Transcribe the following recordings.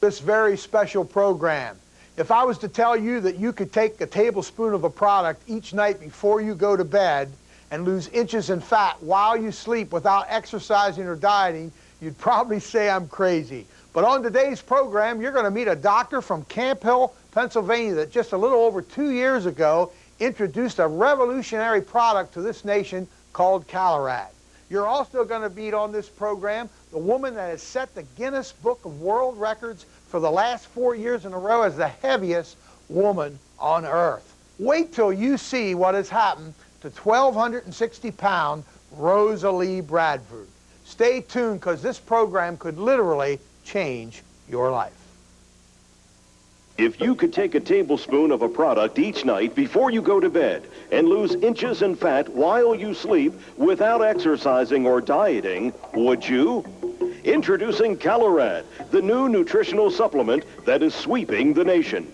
This very special program. If I was to tell you that you could take a tablespoon of a product each night before you go to bed and lose inches in fat while you sleep without exercising or dieting, you'd probably say I'm crazy. But on today's program, you're going to meet a doctor from Camp Hill, Pennsylvania, that just a little over 2 years ago introduced a revolutionary product to this nation called Calerad. You're also going to meet on this program the woman that has set the Guinness Book of World Records for the last 4 years in a row as the heaviest woman on earth. Wait till you see what has happened to 1,260-pound Rosalie Bradford. Stay tuned, because this program could literally change your life. If you could take a tablespoon of a product each night before you go to bed and lose inches in fat while you sleep without exercising or dieting, would you? Introducing Calerad, the new nutritional supplement that is sweeping the nation.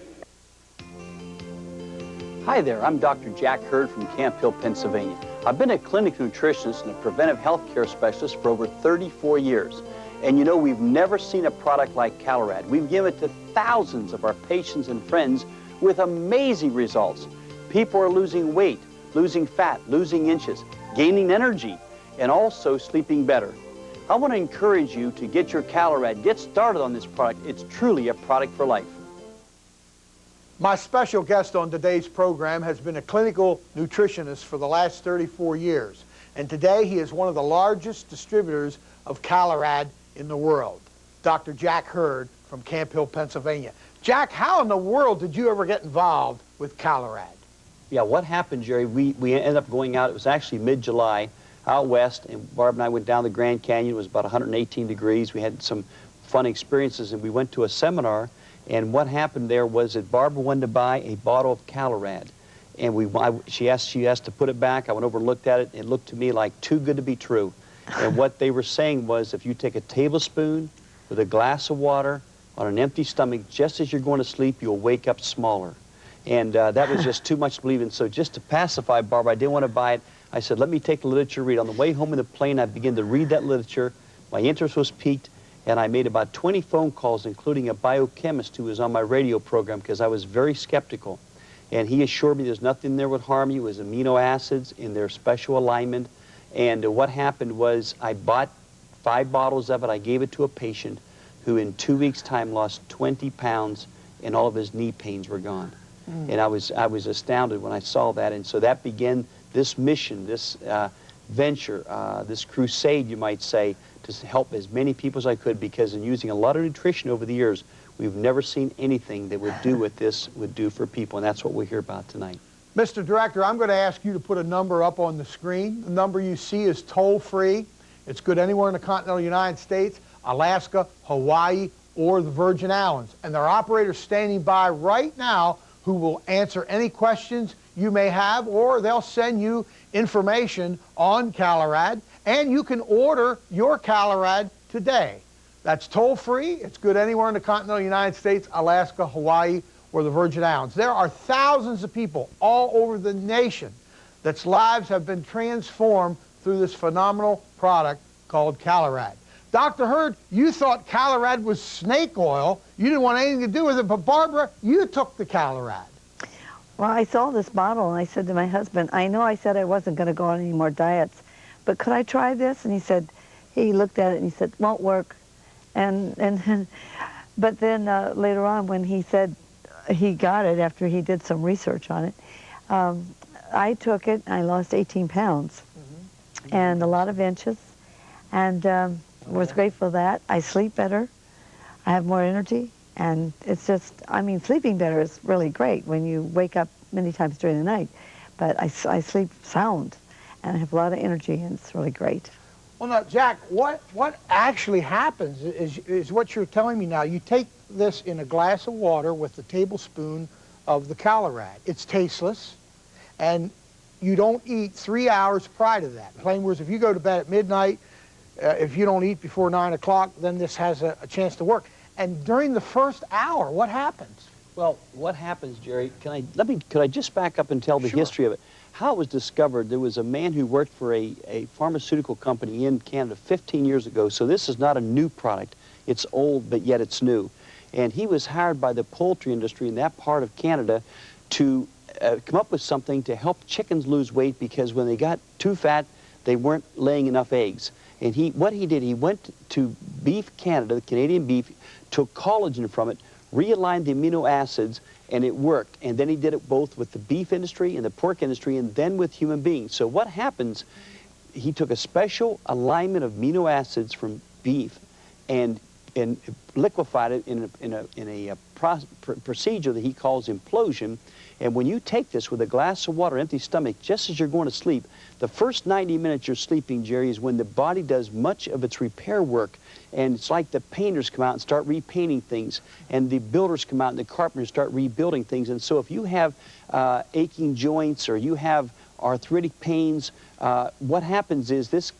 Hi there, I'm Dr. Jack Hurd from Camp Hill, Pennsylvania. I've been a clinic nutritionist and a preventive health care specialist for over 34 years. And you know, we've never seen a product like Calerad. We've given it to thousands of our patients and friends with amazing results. People are losing weight, losing fat, losing inches, gaining energy, and also sleeping better. I want to encourage you to get your Calerad. Get started on this product. It's truly a product for life. My special guest on today's program has been a clinical nutritionist for the last 34 years. And today he is one of the largest distributors of Calerad in the world. Dr. Jack Hurd from Camp Hill, Pennsylvania. Jack, how in the world did you ever get involved with Calerad? Yeah, what happened, Jerry, we ended up going out, it was actually mid-July, out west, and Barb and I went down the Grand Canyon. It was about 118 degrees. We had some fun experiences, and we went to a seminar, and what happened there was that Barbara wanted to buy a bottle of Calerad, and she asked to put it back. I went over and looked at it, and it looked to me like too good to be true. And what they were saying was, if you take a tablespoon with a glass of water on an empty stomach, just as you're going to sleep, you'll wake up smaller. And that was just too much to believe in. So just to pacify Barbara, I didn't want to buy it. I said, let me take the literature read. On the way home in the plane, I began to read that literature. My interest was piqued, and I made about 20 phone calls, including a biochemist who was on my radio program, because I was very skeptical. And he assured me there's nothing there would harm you. It was amino acids in their special alignment. And what happened was I bought 5 bottles of it. I gave it to a patient who in 2 weeks' time lost 20 pounds, and all of his knee pains were gone. And I was astounded when I saw that. And so that began this mission, this venture, this crusade, you might say, to help as many people as I could, because in using a lot of nutrition over the years, we've never seen anything that would do what this would do for people, and that's what we'll hear about tonight. Mr. Director, I'm going to ask you to put a number up on the screen. The number you see is toll-free. It's good anywhere in the continental United States, Alaska, Hawaii, or the Virgin Islands. And there are operators standing by right now who will answer any questions you may have, or they'll send you information on Calerad, and you can order your Calerad today. That's toll-free. It's good anywhere in the continental United States, Alaska, Hawaii, or the Virgin Islands. There are thousands of people all over the nation that's lives have been transformed through this phenomenal product called Calerad. Dr. Hurd, you thought Calerad was snake oil. You didn't want anything to do with it, but Barbara, you took the Calerad. Well, I saw this bottle, and I said to my husband, I know I said I wasn't going to go on any more diets, but could I try this? And he looked at it and he said, won't work. But then later on, when he said he got it after he did some research on it, I took it, and I lost 18 pounds and a lot of inches, and was grateful for that. I sleep better. I have more energy, and it's just, I mean, sleeping better is really great when you wake up many times during the night, but I sleep sound, and I have a lot of energy, and it's really great. Well, now, Jack, what actually happens is what you're telling me now. You take this in a glass of water with a tablespoon of the Calerad. It's tasteless, and you don't eat 3 hours prior to that. In plain words, if you go to bed at midnight, if you don't eat before 9 o'clock, then this has a chance to work. And during the first hour, what happens? Well, what happens, Jerry, could I just back up and tell the history of it? How it was discovered, there was a man who worked for a pharmaceutical company in Canada 15 years ago, so this is not a new product. It's old, but yet it's new. And he was hired by the poultry industry in that part of Canada to come up with something to help chickens lose weight, because when they got too fat, they weren't laying enough eggs. And what he did, he went to Beef Canada, the Canadian beef, took collagen from it, realigned the amino acids, and it worked. And then he did it both with the beef industry and the pork industry, and then with human beings. So what happens, he took a special alignment of amino acids from beef and liquefied it in a procedure that he calls implosion. And when you take this with a glass of water, empty stomach, just as you're going to sleep, the first 90 minutes you're sleeping, Jerry, is when the body does much of its repair work. And it's like the painters come out and start repainting things, and the builders come out and the carpenters start rebuilding things. And so if you have aching joints or you have arthritic pains, what happens is this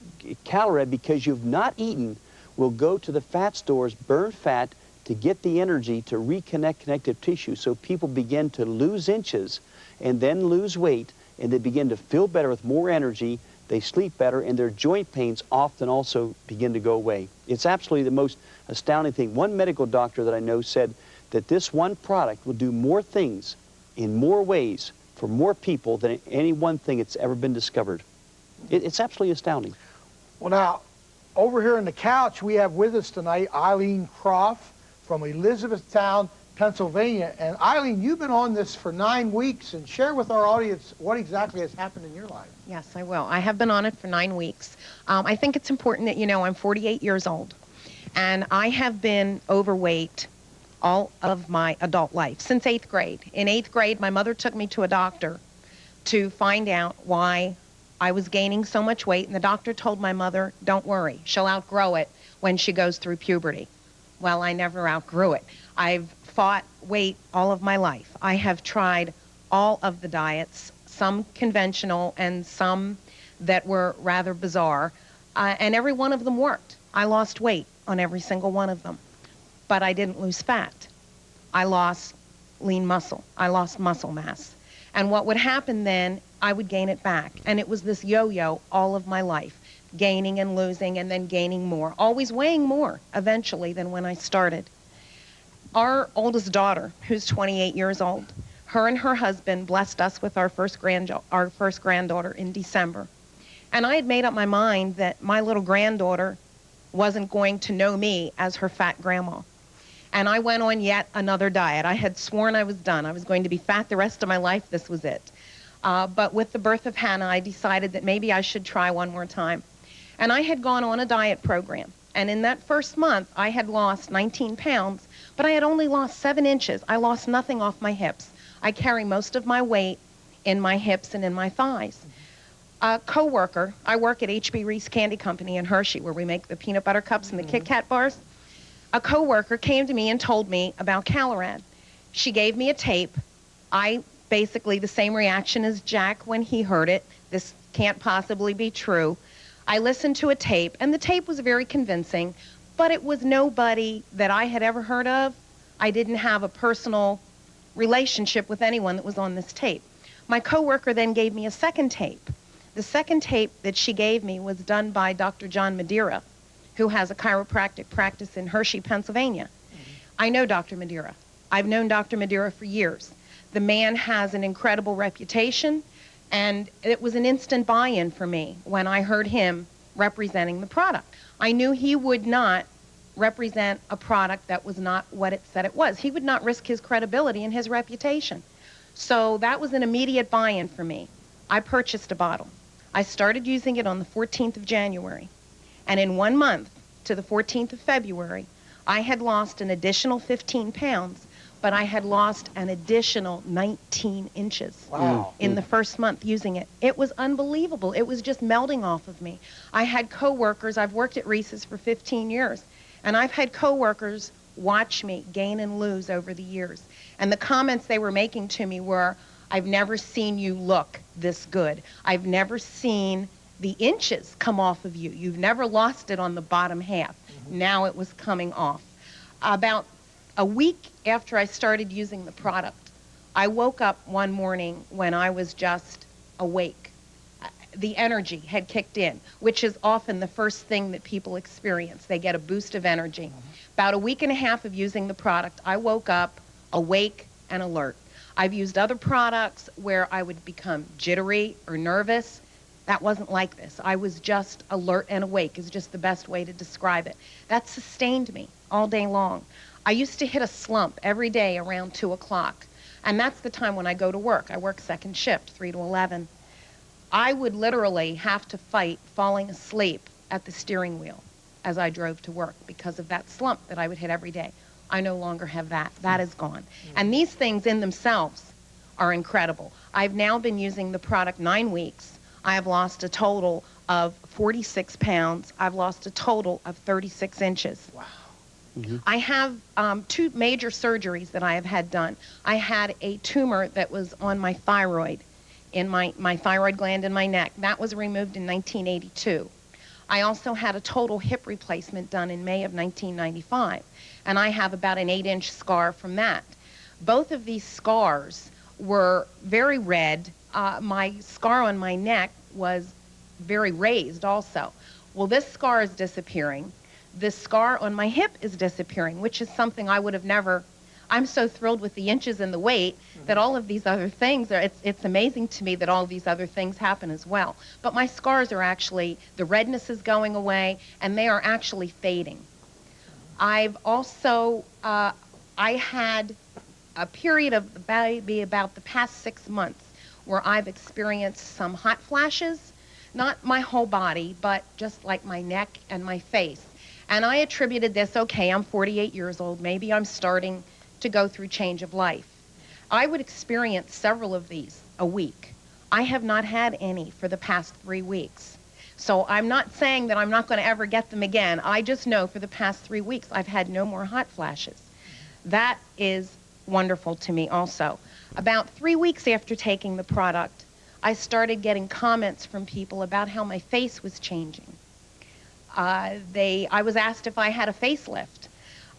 Calerad, because you've not eaten, will go to the fat stores, burn fat, to get the energy to reconnect connective tissue. So people begin to lose inches and then lose weight, and they begin to feel better with more energy, they sleep better, and their joint pains often also begin to go away. It's absolutely the most astounding thing. One medical doctor that I know said that this one product will do more things in more ways for more people than any one thing that's ever been discovered. It's absolutely astounding. Well, now, over here on the couch, we have with us tonight Eileen Croft from Elizabethtown, Pennsylvania. And Eileen, you've been on this for 9 weeks, and share with our audience what exactly has happened in your life. Yes, I will. I have been on it for 9 weeks. I think it's important that you know I'm 48 years old, and I have been overweight all of my adult life, since 8th grade. In 8th grade, my mother took me to a doctor to find out why I was gaining so much weight, and the doctor told my mother, don't worry, she'll outgrow it when she goes through puberty. Well, I never outgrew it. I've fought weight all of my life. I have tried all of the diets, some conventional and some that were rather bizarre, and every one of them worked. I lost weight on every single one of them, but I didn't lose fat. I lost lean muscle. I lost muscle mass. And what would happen then, I would gain it back. And it was this yo-yo all of my life, gaining and losing and then gaining more, always weighing more eventually than when I started. Our oldest daughter, who's 28 years old, her and her husband blessed us with our first granddaughter in December. And I had made up my mind that my little granddaughter wasn't going to know me as her fat grandma. And I went on yet another diet. I had sworn I was done. I was going to be fat the rest of my life. This was it. But with the birth of Hannah, I decided that maybe I should try one more time. And I had gone on a diet program. And in that first month, I had lost 19 pounds, but I had only lost 7 inches. I lost nothing off my hips. I carry most of my weight in my hips and in my thighs. A co-worker, I work at H.B. Reese Candy Company in Hershey, where we make the peanut butter cups and the Kit Kat bars. A co-worker came to me and told me about Calerad. She gave me a tape. Basically the same reaction as Jack when he heard it. This can't possibly be true. I listened to a tape, and the tape was very convincing, but it was nobody that I had ever heard of. I didn't have a personal relationship with anyone that was on this tape. My coworker then gave me a second tape. The second tape that she gave me was done by Dr. John Madeira, who has a chiropractic practice in Hershey, Pennsylvania. I know Dr. Madeira. I've known Dr. Madeira for years. The man has an incredible reputation, and it was an instant buy-in for me when I heard him representing the product. I knew he would not represent a product that was not what it said it was. He would not risk his credibility and his reputation. So that was an immediate buy-in for me. I purchased a bottle. I started using it on the 14th of January. And in 1 month, to the 14th of February, I had lost an additional 15 pounds, but I had lost an additional 19 inches. Wow. In the first month using it. It was unbelievable. It was just melting off of me. I had coworkers, I've worked at Reese's for 15 years, and I've had coworkers watch me gain and lose over the years. And the comments they were making to me were, I've never seen you look this good. I've never seen the inches come off of you. You've never lost it on the bottom half. Now it was coming off. About a week after I started using the product, I woke up one morning when I was just awake. the energy had kicked in, which is often the first thing that people experience. They get a boost of energy. About a week and a half of using the product, I woke up awake and alert. I've used other products where I would become jittery or nervous. That wasn't like this. I was just alert and awake is just the best way to describe it. That sustained me all day long. I used to hit a slump every day around 2 o'clock, and that's the time when I go to work. I work second shift, 3 to 11. I would literally have to fight falling asleep at the steering wheel as I drove to work because of that slump that I would hit every day. I no longer have that. That is gone. And these things in themselves are incredible. I've now been using the product 9 weeks. I have lost a total of 46 pounds. I've lost a total of 36 inches. Wow. I have 2 major surgeries that I have had done. I had a tumor that was on my thyroid, in my thyroid gland in my neck. That was removed in 1982. I also had a total hip replacement done in May of 1995, and I have about an 8-inch scar from that. Both of these scars were very red. My scar on my neck was very raised also. Well, this scar is disappearing. This scar on my hip is disappearing, which is something I would have never. I'm so thrilled with the inches and the weight that all of these other things are, it's amazing to me that all of these other things happen as well. But my scars are actually, the redness is going away, and they are actually fading. I've also, I had a period of maybe about the past 6 months where I've experienced some hot flashes, not my whole body, but just like my neck and my face. And I attributed this, okay, I'm 48 years old, maybe I'm starting to go through change of life. I would experience several of these a week. I have not had any for the past 3 weeks. So I'm not saying that I'm not going to ever get them again. I just know for the past 3 weeks I've had no more hot flashes. That is wonderful to me also. About 3 weeks after taking the product, I started getting comments from people about how my face was changing. I was asked if I had a facelift.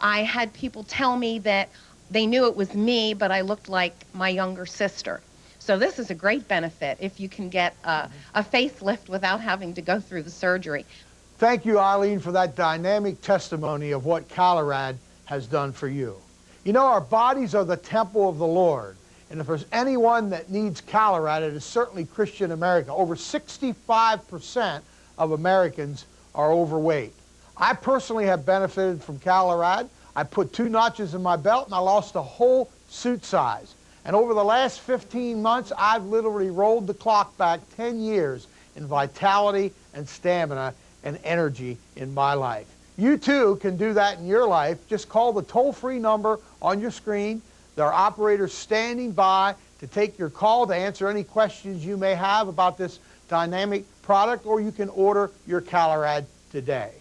I had people tell me that they knew it was me, but I looked like my younger sister. So this is a great benefit if you can get a facelift without having to go through the surgery. Thank you, Eileen, for that dynamic testimony of what Calerad has done for you. You know, our bodies are the temple of the Lord. And if there's anyone that needs Calerad, it is certainly Christian America. Over 65% of Americans are overweight. I personally have benefited from Calerad. I put 2 notches in my belt and I lost a whole suit size. And over the last 15 months, I've literally rolled the clock back 10 years in vitality and stamina and energy in my life. You too can do that in your life. Just call the toll-free number on your screen. There are operators standing by to take your call, to answer any questions you may have about this dynamic product, or you can order your Calerad today.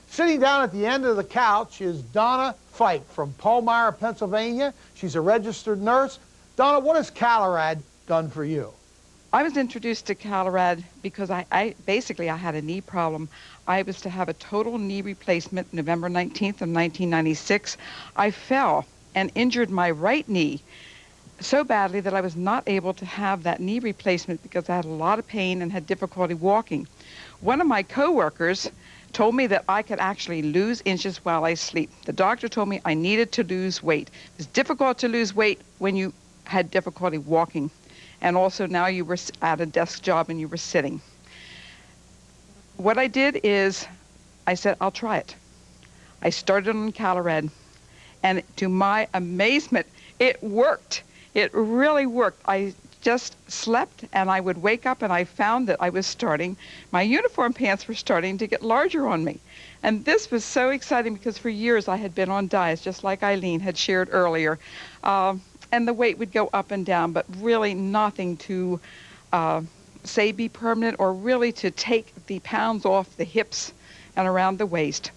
Sitting down at the end of the couch is Donna Fike from Palmyra, Pennsylvania. She's a registered nurse. Donna, what has Calerad done for you? I was introduced to Calerad because I basically had a knee problem. I was to have a total knee replacement November 19th of 1996. I fell and injured my right knee so badly that I was not able to have that knee replacement because I had a lot of pain and had difficulty walking. One of my coworkers told me that I could actually lose inches while I sleep. The doctor told me I needed to lose weight. It's difficult to lose weight when you had difficulty walking, and also now you were at a desk job and you were sitting. What I did is I said, I'll try it. I started on Calerad, and to my amazement, it worked. It really worked. I just slept and I would wake up and I found that I was starting, my uniform pants were starting to get larger on me. And this was so exciting because for years I had been on diets, just like Eileen had shared earlier. And the weight would go up and down, but really nothing to say be permanent or really to take the pounds off the hips and around the waist.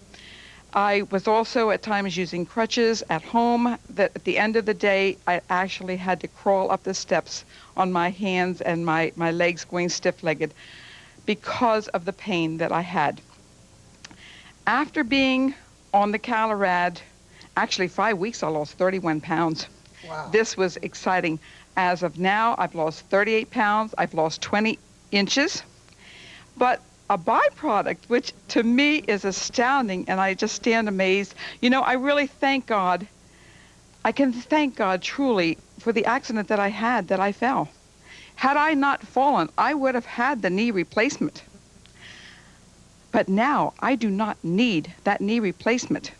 I was also at times using crutches at home that at the end of the day, I actually had to crawl up the steps on my hands and my legs going stiff-legged because of the pain that I had. After being on the Calerad, actually 5 weeks, I lost 31 pounds. Wow. This was exciting. As of now, I've lost 38 pounds. I've lost 20 inches. But a byproduct, which to me is astounding, and I just stand amazed. You know, I really thank God. I can thank God truly for the accident that I had, that I fell. Had I not fallen, I would have had the knee replacement. But now I do not need that knee replacement.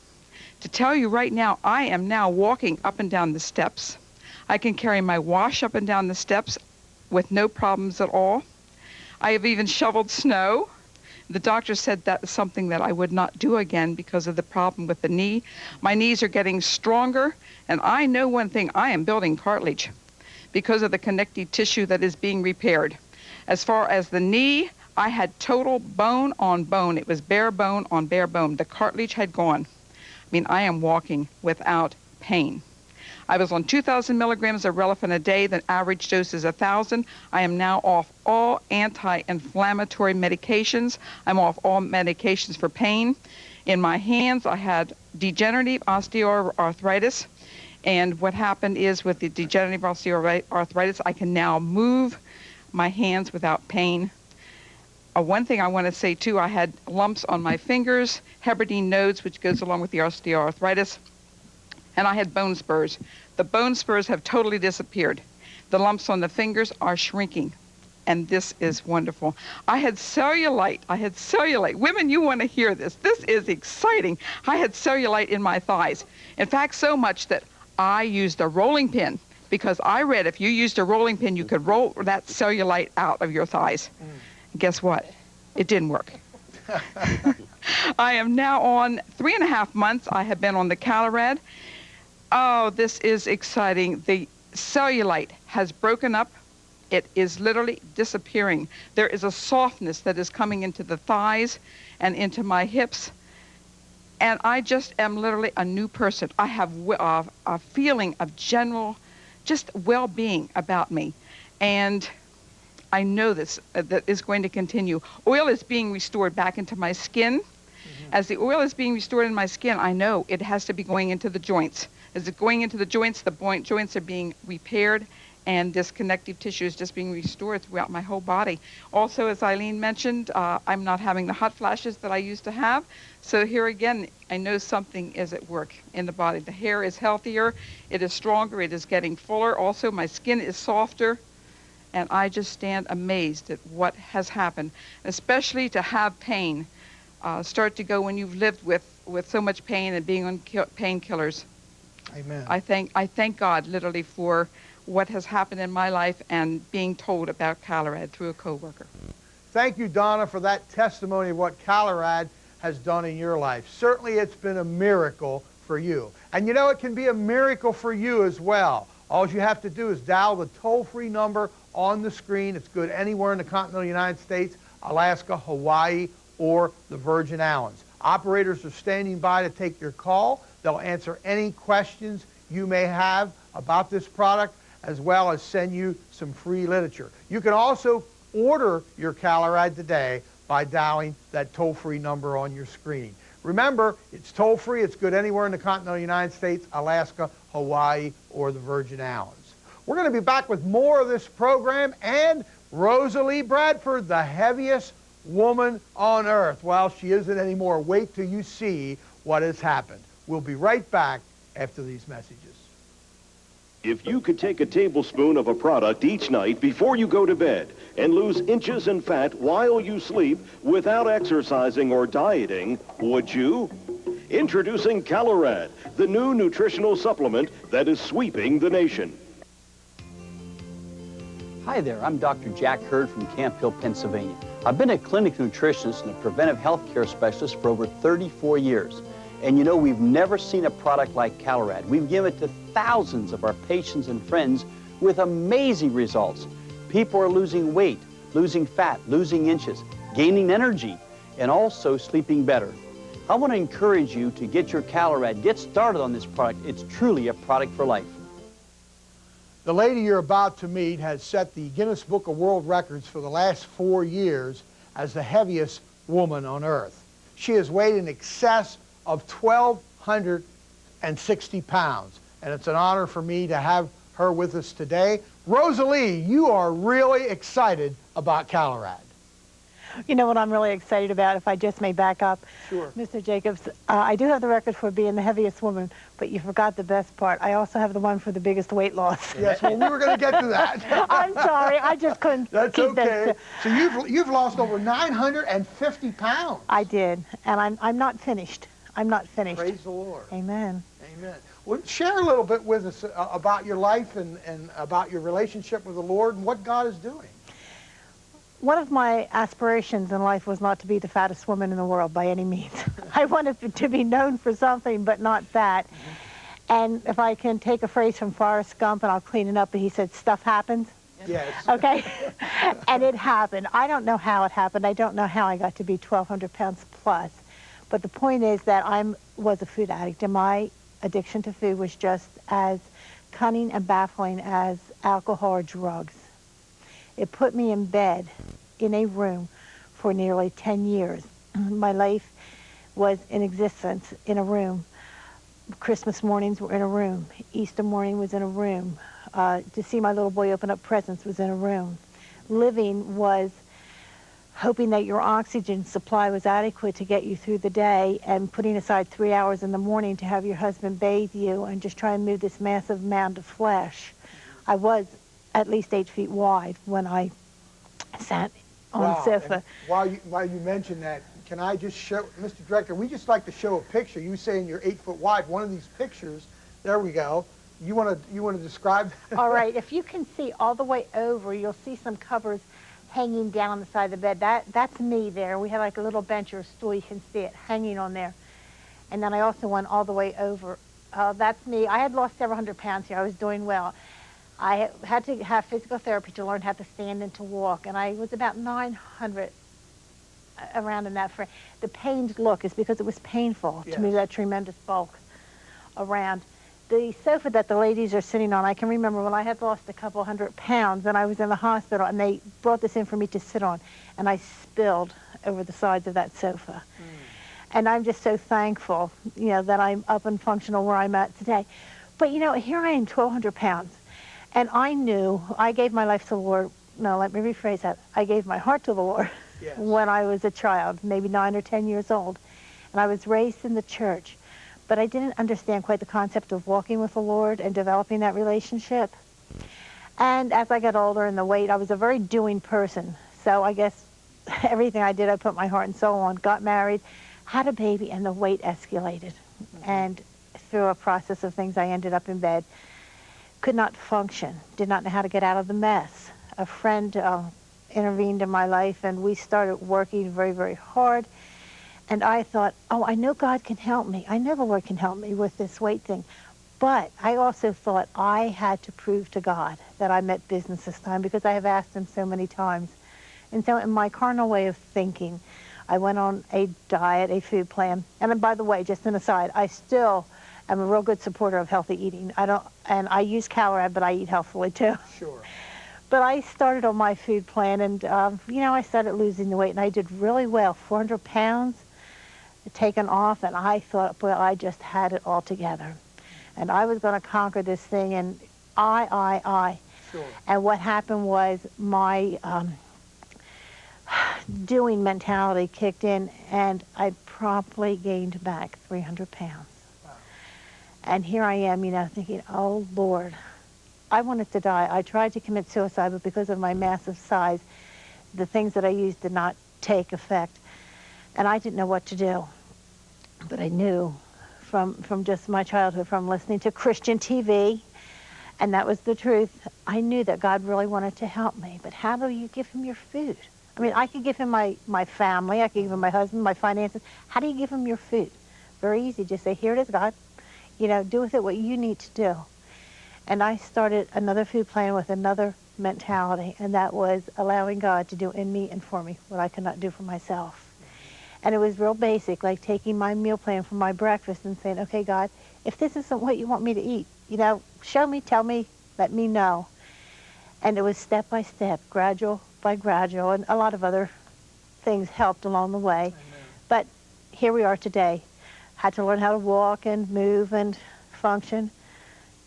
To tell you right now, I am now walking up and down the steps. I can carry my wash up and down the steps with no problems at all. I have even shoveled snow. The doctor said that was something that I would not do again because of the problem with the knee. My knees are getting stronger, and I know one thing, I am building cartilage because of the connective tissue that is being repaired. As far as the knee, I had total bone on bone. It was bare bone on bare bone. The cartilage had gone. I mean, I am walking without pain. I was on 2,000 milligrams of Relafin a day. The average dose is 1,000. I am now off all anti-inflammatory medications. I'm off all medications for pain. In my hands, I had degenerative osteoarthritis. And what happened is with the degenerative osteoarthritis, I can now move my hands without pain. One thing I want to say, too, I had lumps on my fingers, Heberden nodes, which goes along with the osteoarthritis, and I had bone spurs. The bone spurs have totally disappeared. The lumps on the fingers are shrinking, and this is wonderful. I had cellulite. Women, you want to hear this. This is exciting. I had cellulite in my thighs. In fact, so much that I used a rolling pin, because I read if you used a rolling pin, you could roll that cellulite out of your thighs. Guess what? It didn't work. I am now on 3.5 months. I have been on the Calerad. Oh, this is exciting. The cellulite has broken up. It is literally disappearing. There is a softness that is coming into the thighs and into my hips. And I just am literally a new person. I have a feeling of general, just well-being about me. And I know this, that is going to continue. Oil is being restored back into my skin. As the oil is being restored in my skin, I know it has to be going into the joints. As it's going into the joints are being repaired, and this connective tissue is just being restored throughout my whole body. Also, as Eileen mentioned, I'm not having the hot flashes that I used to have. So here again, I know something is at work in the body. The hair is healthier, it is stronger, it is getting fuller. Also, my skin is softer. And I just stand amazed at what has happened, especially to have pain start to go when you've lived with so much pain and being on painkillers. Amen. I thank God literally for what has happened in my life and being told about Calerad through a coworker. Thank you, Donna, for that testimony of what Calerad has done in your life. Certainly it's been a miracle for you. And you know, it can be a miracle for you as well. All you have to do is dial the toll-free number on the screen. It's good anywhere in the continental United States, Alaska, Hawaii, or the Virgin Islands. Operators are standing by to take your call. They'll answer any questions you may have about this product, as well as send you some free literature. You can also order your Calerad today by dialing that toll-free number on your screen. Remember, it's toll-free. It's good anywhere in the continental United States, Alaska, Hawaii, or the Virgin Islands. We're going to be back with more of this program and Rosalie Bradford, the heaviest woman on earth. Well, she isn't anymore. Wait till you see what has happened. We'll be right back after these messages. If you could take a tablespoon of a product each night before you go to bed and lose inches in fat while you sleep without exercising or dieting, would you? Introducing Calerad, the new nutritional supplement that is sweeping the nation. Hi there, I'm Dr. Jack Hurd from Camp Hill, Pennsylvania. I've been a clinic nutritionist and a preventive health care specialist for over 34 years. And you know, we've never seen a product like Calerad. We've given it to thousands of our patients and friends with amazing results. People are losing weight, losing fat, losing inches, gaining energy, and also sleeping better. I want to encourage you to get your Calerad. Get started on this product. It's truly a product for life. The lady you're about to meet has set the Guinness Book of World Records for the last 4 years as the heaviest woman on earth. She has weighed in excess of 1,260 pounds, and it's an honor for me to have her with us today. Rosalie, you are really excited about Calerad. You know what I'm really excited about, if I just may back up? Sure. Mr. Jacobs, I do have the record for being the heaviest woman, but you forgot the best part. I also have the one for the biggest weight loss. Yes, well, we were going to get to that. I'm sorry, I just couldn't That's keep okay. that. So you've lost over 950 pounds. I did, and I'm not finished. I'm not finished. Praise the Lord. Amen. Amen. Well, share a little bit with us about your life and about your relationship with the Lord and what God is doing. One of my aspirations in life was not to be the fattest woman in the world by any means. I wanted to be known for something, but not that. And if I can take a phrase from Forrest Gump, and I'll clean it up, but he said, stuff happens. Yes. Okay? And it happened. I don't know how it happened. I don't know how I got to be 1,200 pounds plus. But the point is that I was a food addict, and my addiction to food was just as cunning and baffling as alcohol or drugs. It put me in bed in a room for nearly 10 years. My life was in existence in a room. Christmas mornings were in a room. Easter morning was in a room. To see my little boy open up presents was in a room. Living was hoping that your oxygen supply was adequate to get you through the day, and putting aside 3 hours in the morning to have your husband bathe you and just try and move this massive mound of flesh. I was at least 8 feet wide when I sat on the sofa. And while you mention that, can I just show, Mr. Director, we just like to show a picture. You saying you're 8 foot wide. One of these pictures, there we go. You want to describe? All right, if you can see all the way over, you'll see some covers hanging down on the side of the bed. That's me there. We had like a little bench or a stool. You can see it hanging on there. And then I also went all the way over. That's me. I had lost several hundred pounds here. I was doing well. I had to have physical therapy to learn how to stand and to walk, and I was about 900 around in that frame. The pained look is because it was painful to move that tremendous bulk around. The sofa that the ladies are sitting on, I can remember when I had lost a couple hundred pounds and I was in the hospital, and they brought this in for me to sit on, and I spilled over the sides of that sofa. And I'm just so thankful, you know, that I'm up and functional where I'm at today. But, you know, here I am, 1,200 pounds. And I knew, I gave my life to the Lord. No, let me rephrase that. I gave my heart to the Lord when I was a child, maybe 9 or 10 years old. And I was raised in the church. But I didn't understand quite the concept of walking with the Lord and developing that relationship. And as I got older and the weight, I was a very doing person. So I guess everything I did, I put my heart and soul on. Got married, had a baby, and the weight escalated. And through a process of things, I ended up in bed. Could not function, did not know how to get out of the mess. A friend intervened in my life, and we started working very, very hard. And I thought, oh, I know God can help me. I know the Lord can help me with this weight thing. But I also thought I had to prove to God that I meant business this time, because I have asked him so many times. And so in my carnal way of thinking, I went on a diet, a food plan. And by the way, just an aside, I still am a real good supporter of healthy eating. And I use Calerad, but I eat healthfully too. Sure. But I started on my food plan, and you know, I started losing the weight, and I did really well. 400 pounds taken off, and I thought, well, I just had it all together. And I was going to conquer this thing, and I. Sure. And what happened was my doing mentality kicked in, and I promptly gained back 300 pounds. And here I am, you know, thinking, oh, Lord, I wanted to die. I tried to commit suicide, but because of my massive size, the things that I used did not take effect. And I didn't know what to do. But I knew from just my childhood, from listening to Christian TV, and that was the truth, I knew that God really wanted to help me. But how do you give him your food? I mean, I could give him my family, I could give him my husband, my finances. How do you give him your food? Very easy. Just say, here it is, God. You know, do with it what you need to do. And I started another food plan with another mentality, and that was allowing God to do in me and for me what I could not do for myself. And it was real basic, like taking my meal plan for my breakfast and saying, okay, God, if this isn't what you want me to eat, you know, show me, tell me, let me know. And it was step by step, gradual by gradual, and a lot of other things helped along the way. Amen. But here we are today. Had to learn how to walk and move and function,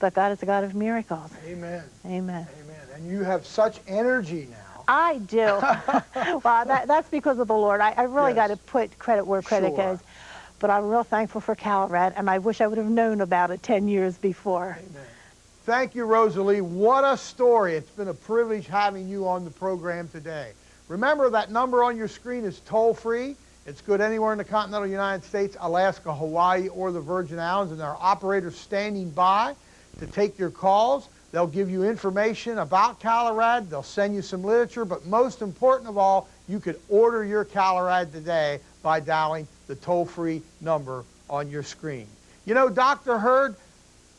but God is a God of miracles. Amen. Amen. Amen. And you have such energy now. I do. Well, that's because of the Lord. I really got to put credit where credit goes. But I'm real thankful for Calerad, and I wish I would have known about it 10 years before. Amen. Thank you, Rosalie. What a story. It's been a privilege having you on the program today. Remember, that number on your screen is toll-free. It's good anywhere in the continental United States, Alaska, Hawaii, or the Virgin Islands, and there are operators standing by to take your calls. They'll give you information about Calerad. They'll send you some literature, but most important of all, you could order your Calerad today by dialing the toll-free number on your screen. You know, Dr. Hurd,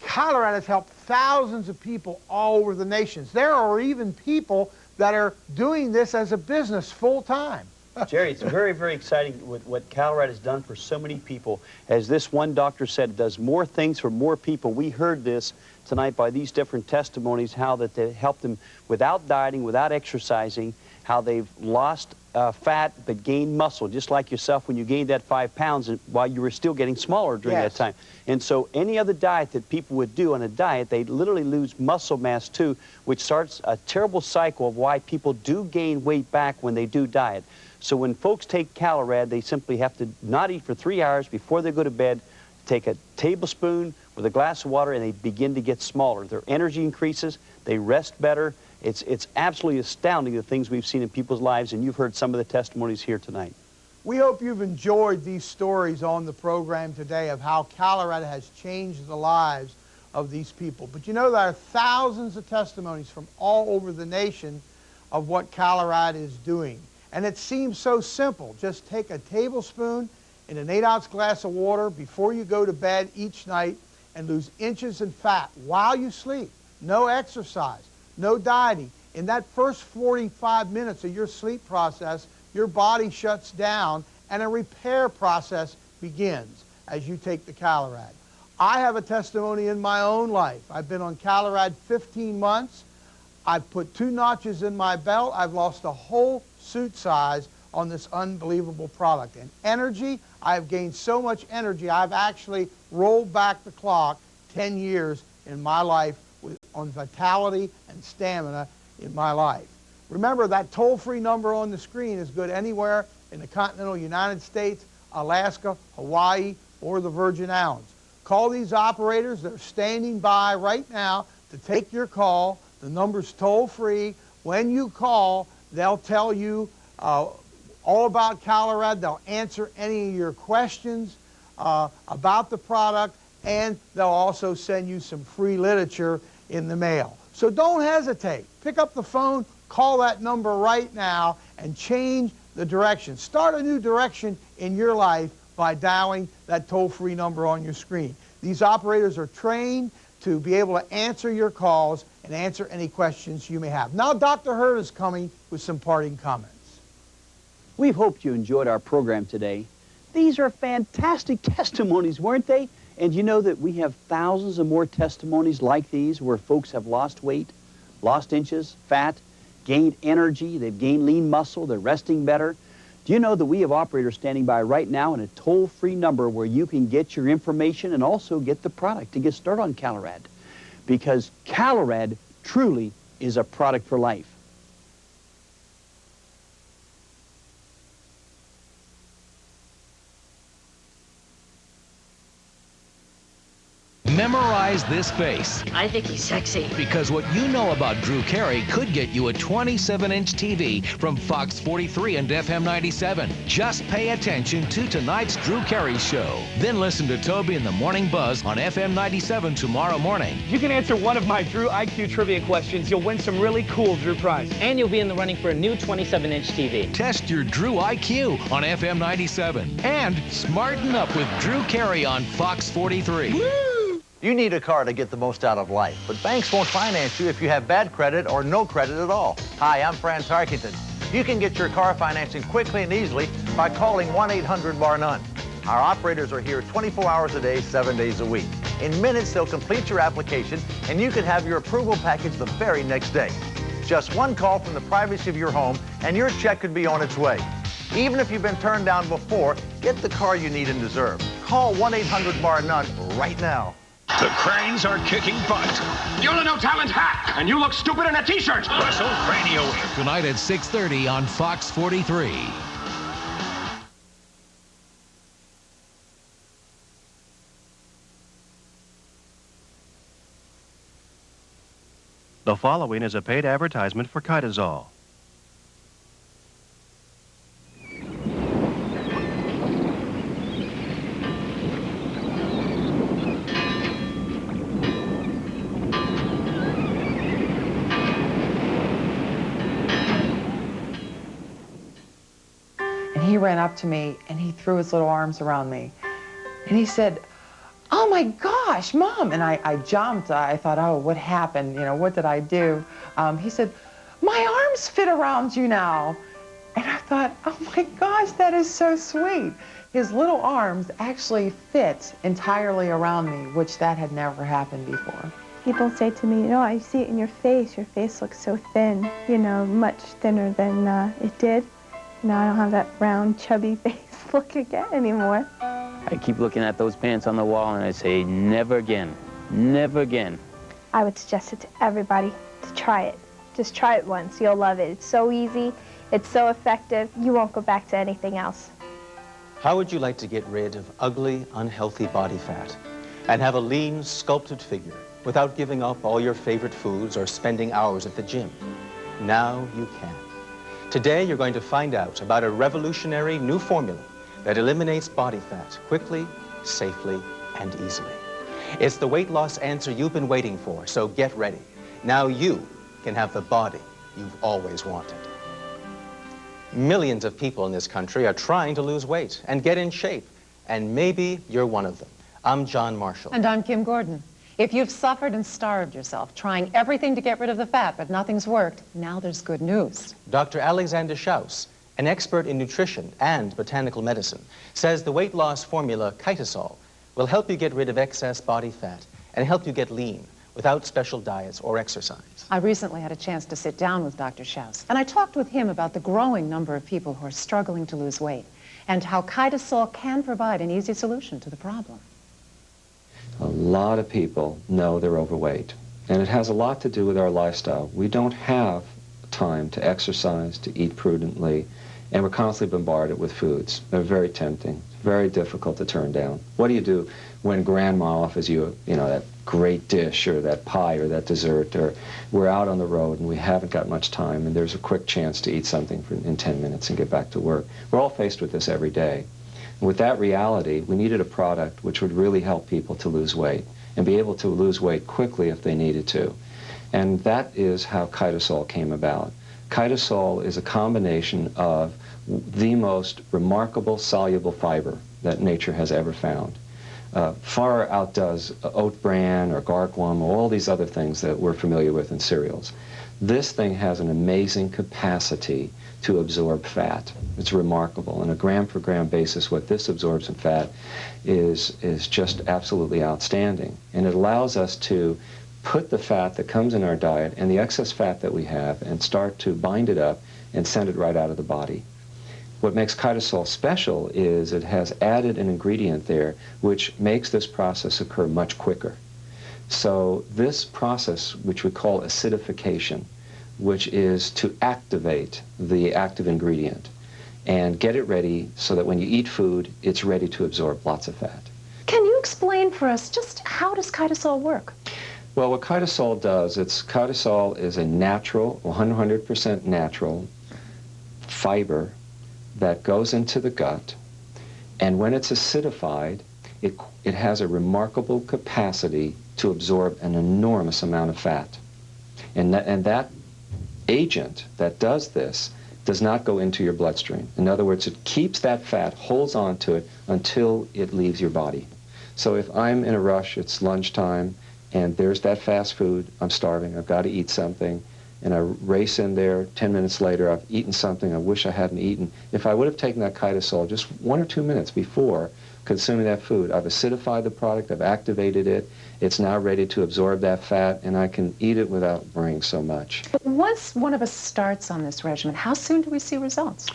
Calerad has helped thousands of people all over the nations. There are even people that are doing this as a business full-time. Jerry, it's very, very exciting what Calerad has done for so many people. As this one doctor said, it does more things for more people. We heard this tonight by these different testimonies, how that they helped them without dieting, without exercising, how they've lost fat but gained muscle, just like yourself when you gained that 5 pounds while you were still getting smaller during that time. And so any other diet that people would do on a diet, they literally lose muscle mass too, which starts a terrible cycle of why people do gain weight back when they do diet. So when folks take Calerad, they simply have to not eat for 3 hours before they go to bed, take a tablespoon with a glass of water, and they begin to get smaller. Their energy increases, they rest better. It's absolutely astounding the things we've seen in people's lives, and you've heard some of the testimonies here tonight. We hope you've enjoyed these stories on the program today of how Calerad has changed the lives of these people. But you know, there are thousands of testimonies from all over the nation of what Calerad is doing. And it seems so simple. Just take a tablespoon in an 8-ounce glass of water before you go to bed each night and lose inches in fat while you sleep. No exercise, no dieting. In that first 45 minutes of your sleep process, your body shuts down and a repair process begins as you take the Calerad. I have a testimony in my own life. I've been on Calerad 15 months. I've put 2 notches in my belt. I've lost a whole suit size on this unbelievable product. And energy, I've gained so much energy, I've actually rolled back the clock 10 years in my life on vitality and stamina in my life. Remember, that toll-free number on the screen is good anywhere in the continental United States, Alaska, Hawaii, or the Virgin Islands. Call these operators. They're standing by right now to take your call. The number's toll-free. When you call, they'll tell you all about Calerad. They'll answer any of your questions about the product, and they'll also send you some free literature in the mail. So don't hesitate. Pick up the phone, call that number right now, and change the direction. Start a new direction in your life by dialing that toll-free number on your screen. These operators are trained to be able to answer your calls and answer any questions you may have. Now Dr. Hurd is coming with some parting comments. We hoped you enjoyed our program today. These are fantastic testimonies, weren't they? And you know that we have thousands of more testimonies like these where folks have lost weight, lost inches, fat, gained energy, they've gained lean muscle, they're resting better. Do you know that we have operators standing by right now in a toll-free number where you can get your information and also get the product to get started on Calerad? Because Calerad truly is a product for life. Memorize this face. I think he's sexy. Because what you know about Drew Carey could get you a 27-inch TV from Fox 43 and FM 97. Just pay attention to tonight's Drew Carey show. Then listen to Toby in the Morning Buzz on FM 97 tomorrow morning. If you can answer one of my Drew IQ trivia questions, you'll win some really cool Drew prizes. And you'll be in the running for a new 27-inch TV. Test your Drew IQ on FM 97. And smarten up with Drew Carey on Fox 43. Woo! You need a car to get the most out of life, but banks won't finance you if you have bad credit or no credit at all. Hi, I'm Fran Tarkington. You can get your car financing quickly and easily by calling 1-800-BAR-NONE. Our operators are here 24 hours a day, 7 days a week. In minutes, they'll complete your application, and you can have your approval package the very next day. Just one call from the privacy of your home, and your check could be on its way. Even if you've been turned down before, get the car you need and deserve. Call 1-800-BAR-NONE right now. The Cranes are kicking butt. You're a no-talent hack, and you look stupid in a T-shirt. Russell Cranio. Tonight at 6:30 on Fox 43. The following is a paid advertisement for Kitisol. And he ran up to me and he threw his little arms around me. And he said, "Oh my gosh, Mom." And I jumped. I thought, oh, what happened? You know, what did I do? He said, "My arms fit around you now." And I thought, oh my gosh, that is so sweet. His little arms actually fit entirely around me, which that had never happened before. People say to me, you know, I see it in your face. Your face looks so thin, you know, much thinner than it did. Now I don't have that round, chubby face look again anymore. I keep looking at those pants on the wall and I say, never again, never again. I would suggest it to everybody to try it. Just try it once. You'll love it. It's so easy. It's so effective. You won't go back to anything else. How would you like to get rid of ugly, unhealthy body fat and have a lean, sculpted figure without giving up all your favorite foods or spending hours at the gym? Now you can. Today you're going to find out about a revolutionary new formula that eliminates body fat quickly, safely, and easily. It's the weight loss answer you've been waiting for, so get ready. Now you can have the body you've always wanted. Millions of people in this country are trying to lose weight and get in shape, and maybe you're one of them. I'm John Marshall. And I'm Kim Gordon. If you've suffered and starved yourself trying everything to get rid of the fat, but nothing's worked, now there's good news. Dr. Alexander Schaus, an expert in nutrition and botanical medicine, says the weight loss formula Kitisol will help you get rid of excess body fat and help you get lean without special diets or exercise. I recently had a chance to sit down with Dr. Schaus, and I talked with him about the growing number of people who are struggling to lose weight and how Kitisol can provide an easy solution to the problem. A lot of people know they're overweight, and it has a lot to do with our lifestyle. We don't have time to exercise, to eat prudently, and we're constantly bombarded with foods. They're very tempting, very difficult to turn down. What do you do when grandma offers you, that great dish or that pie or that dessert, or we're out on the road and we haven't got much time and there's a quick chance to eat something in 10 minutes and get back to work? We're all faced with this every day. And with that reality, we needed a product which would really help people to lose weight and be able to lose weight quickly if they needed to. And that is how Kitisol came about. Kitisol is a combination of the most remarkable soluble fiber that nature has ever found. Far outdoes oat bran or gargwam or all these other things that we're familiar with in cereals. This thing has an amazing capacity to absorb fat. It's remarkable. On a gram-for-gram basis, what this absorbs in fat is just absolutely outstanding. And it allows us to put the fat that comes in our diet and the excess fat that we have and start to bind it up and send it right out of the body. What makes Kitisol special is it has added an ingredient there which makes this process occur much quicker. So this process, which we call acidification, which is to activate the active ingredient and get it ready so that when you eat food, it's ready to absorb lots of fat. Can you explain for us just how does Kitisol work? Well, what Kitisol does, Kitisol is a natural, 100% natural fiber that goes into the gut, and when it's acidified, it has a remarkable capacity to absorb an enormous amount of fat. And that agent that does this does not go into your bloodstream. In other words, it keeps that fat, holds on to it until it leaves your body. So if I'm in a rush, it's lunchtime, and there's that fast food, I'm starving, I've got to eat something, and I race in there, 10 minutes later, I've eaten something I wish I hadn't eaten. If I would have taken that Kitisol just 1 or 2 minutes before consuming that food, I've acidified the product, I've activated it, it's now ready to absorb that fat, and I can eat it without worrying so much. But once one of us starts on this regimen, how soon do we see results?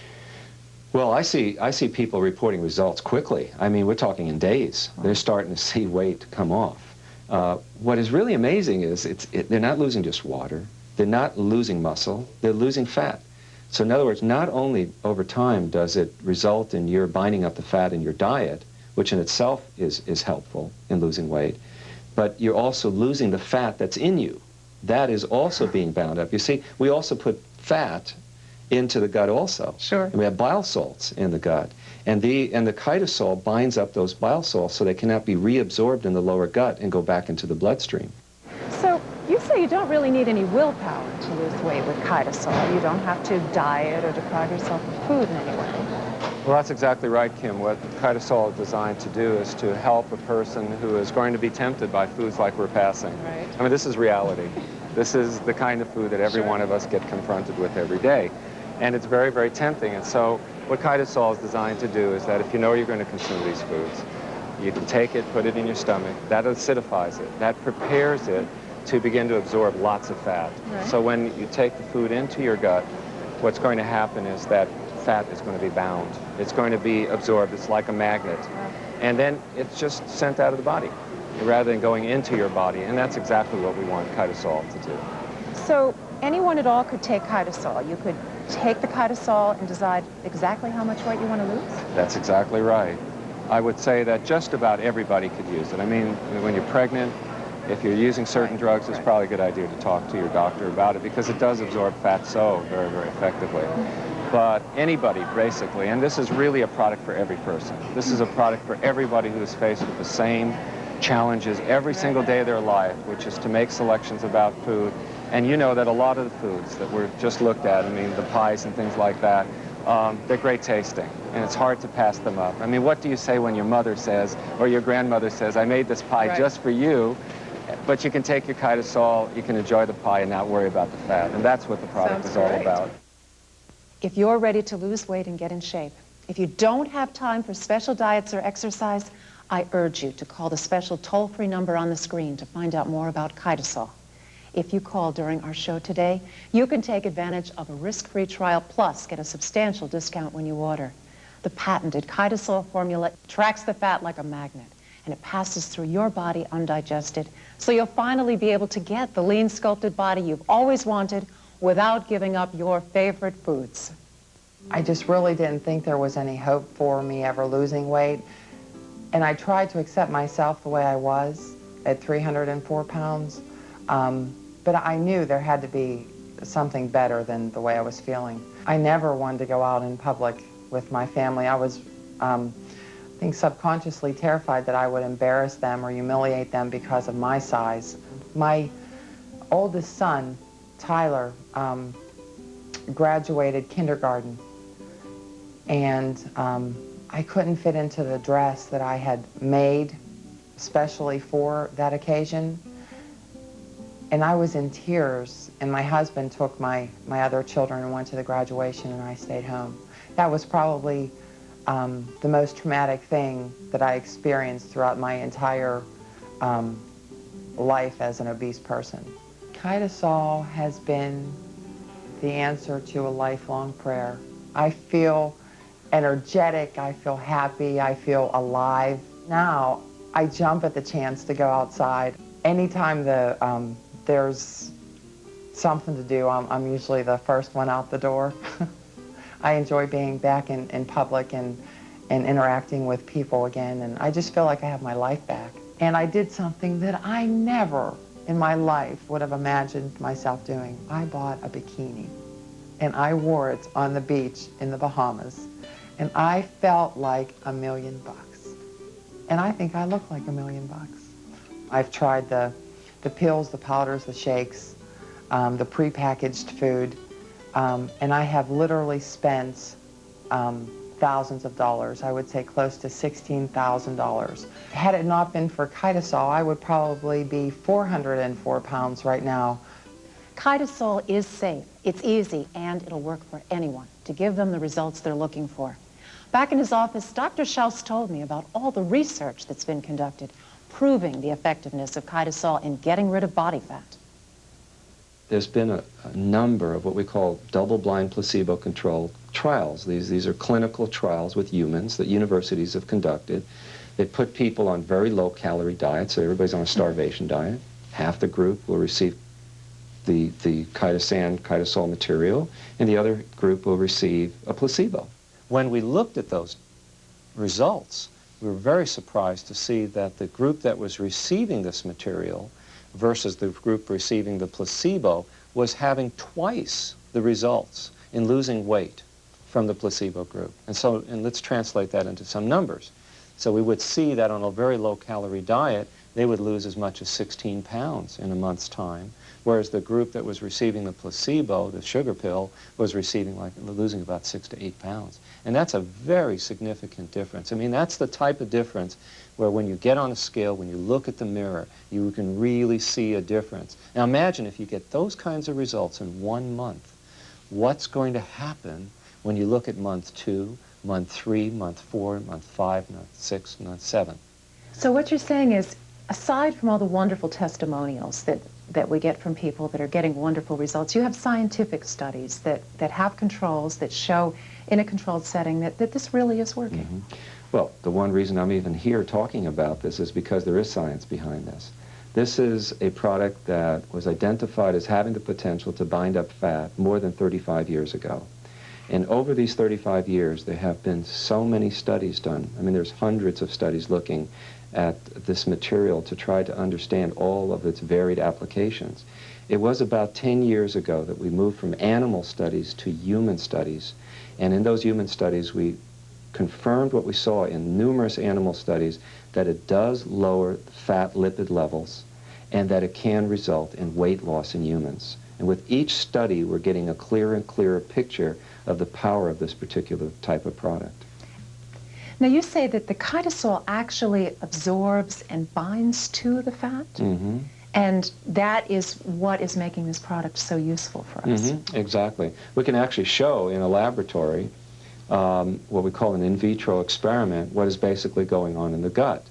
Well, I see people reporting results quickly. I mean, we're talking in days. They're starting to see weight come off. What is really amazing is they're not losing just water, they're not losing muscle, they're losing fat. So in other words, not only over time does it result in your binding up the fat in your diet, which in itself is helpful in losing weight, but you're also losing the fat that's in you. That is also being bound up. You see, we also put fat into the gut also. Sure. And we have bile salts in the gut. And the Kitisol binds up those bile salts so they cannot be reabsorbed in the lower gut and go back into the bloodstream. So you say you don't really need any willpower to lose weight with Kitisol. You don't have to diet or deprive yourself of food in any way. Well, that's exactly right, Kim. What Kitisol is designed to do is to help a person who is going to be tempted by foods like we're passing. Right. I mean, this is reality. This is the kind of food that every one of us get confronted with every day. And it's very, very tempting. And so what Kitisol is designed to do is that if you know you're going to consume these foods, you can take it, put it in your stomach. That acidifies it. That prepares it to begin to absorb lots of fat. Right. So when you take the food into your gut, what's going to happen is that fat is going to be bound. It's going to be absorbed. It's like a magnet. And then it's just sent out of the body rather than going into your body. And that's exactly what we want Kitisol to do. So anyone at all could take Kitisol. You could take the Kitisol and decide exactly how much weight you want to lose? That's exactly right. I would say that just about everybody could use it. I mean, when you're pregnant, if you're using certain drugs, it's probably a good idea to talk to your doctor about it because it does absorb fat so very, very effectively. But anybody, basically, and this is really a product for every person. This is a product for everybody who is faced with the same challenges every single day of their life, which is to make selections about food. And you know that a lot of the foods that were just looked at, I mean, the pies and things like that, they're great tasting, and it's hard to pass them up. I mean, what do you say when your mother says, or your grandmother says, I made this pie just for you, but you can take your Kitisol, you can enjoy the pie and not worry about the fat, and that's what the product is all about. If you're ready to lose weight and get in shape, if you don't have time for special diets or exercise, I urge you to call the special toll-free number on the screen to find out more about Kitisol. If you call during our show today, you can take advantage of a risk-free trial plus get a substantial discount when you order. The patented Kitisol formula tracks the fat like a magnet, and it passes through your body undigested, so you'll finally be able to get the lean, sculpted body you've always wanted without giving up your favorite foods. I just really didn't think there was any hope for me ever losing weight. And I tried to accept myself the way I was at 304 pounds. But I knew there had to be something better than the way I was feeling. I never wanted to go out in public with my family. I was, I think, subconsciously terrified that I would embarrass them or humiliate them because of my size. My oldest son, Tyler, graduated kindergarten, and I couldn't fit into the dress that I had made especially for that occasion. And I was in tears, and my husband took my other children and went to the graduation, and I stayed home. That was probably the most traumatic thing that I experienced throughout my entire life as an obese person. Kitisol has been the answer to a lifelong prayer. I feel energetic, I feel happy, I feel alive. Now, I jump at the chance to go outside. Anytime there's something to do, I'm usually the first one out the door. I enjoy being back in public and interacting with people again, and I just feel like I have my life back. And I did something that I never in my life would have imagined myself doing. I bought a bikini, and I wore it on the beach in the Bahamas, and I felt like $1 million. And I think I look like $1 million. I've tried the pills, the powders, the shakes, the prepackaged food, and I have literally spent thousands of dollars. I would say close to $16,000. Had it not been for Kitisol, I would probably be 404 pounds right now. Kitisol is safe, it's easy, and it'll work for anyone to give them the results they're looking for. Back in his office, Dr. Schaus told me about all the research that's been conducted proving the effectiveness of Kitisol in getting rid of body fat. There's been a number of what we call double-blind placebo-controlled trials. These are clinical trials with humans that universities have conducted It put people on very low-calorie diets, so everybody's on a starvation diet. Half the group will receive the Kitisol material, and the other group will receive a placebo. When we looked at those results, we were very surprised to see that the group that was receiving this material versus the group receiving the placebo was having twice the results in losing weight from the placebo group. And let's translate that into some numbers. So we would see that on a very low-calorie diet, they would lose as much as 16 pounds in a month's time, whereas the group that was receiving the placebo, the sugar pill, was losing about 6 to 8 pounds. And that's a very significant difference. I mean, that's the type of difference where when you get on a scale, when you look at the mirror, you can really see a difference. Now imagine if you get those kinds of results in 1 month, what's going to happen when you look at month 2, month 3, month 4, month 5, month 6, month 7. So what you're saying is, aside from all the wonderful testimonials that we get from people that are getting wonderful results, you have scientific studies that have controls that show in a controlled setting that this really is working. Mm-hmm. Well, the one reason I'm even here talking about this is because there is science behind this. This is a product that was identified as having the potential to bind up fat more than 35 years ago. And over these 35 years, there have been so many studies done. I mean, there's hundreds of studies looking at this material to try to understand all of its varied applications. It was about 10 years ago that we moved from animal studies to human studies. And in those human studies, we confirmed what we saw in numerous animal studies, that it does lower fat lipid levels and that it can result in weight loss in humans. And with each study, we're getting a clearer and clearer picture of the power of this particular type of product. Now you say that the Kitisol actually absorbs and binds to the fat, Mm-hmm. and that is what is making this product so useful for us. Mm-hmm. Exactly. We can actually show in a laboratory what we call an in vitro experiment, what is basically going on in the gut.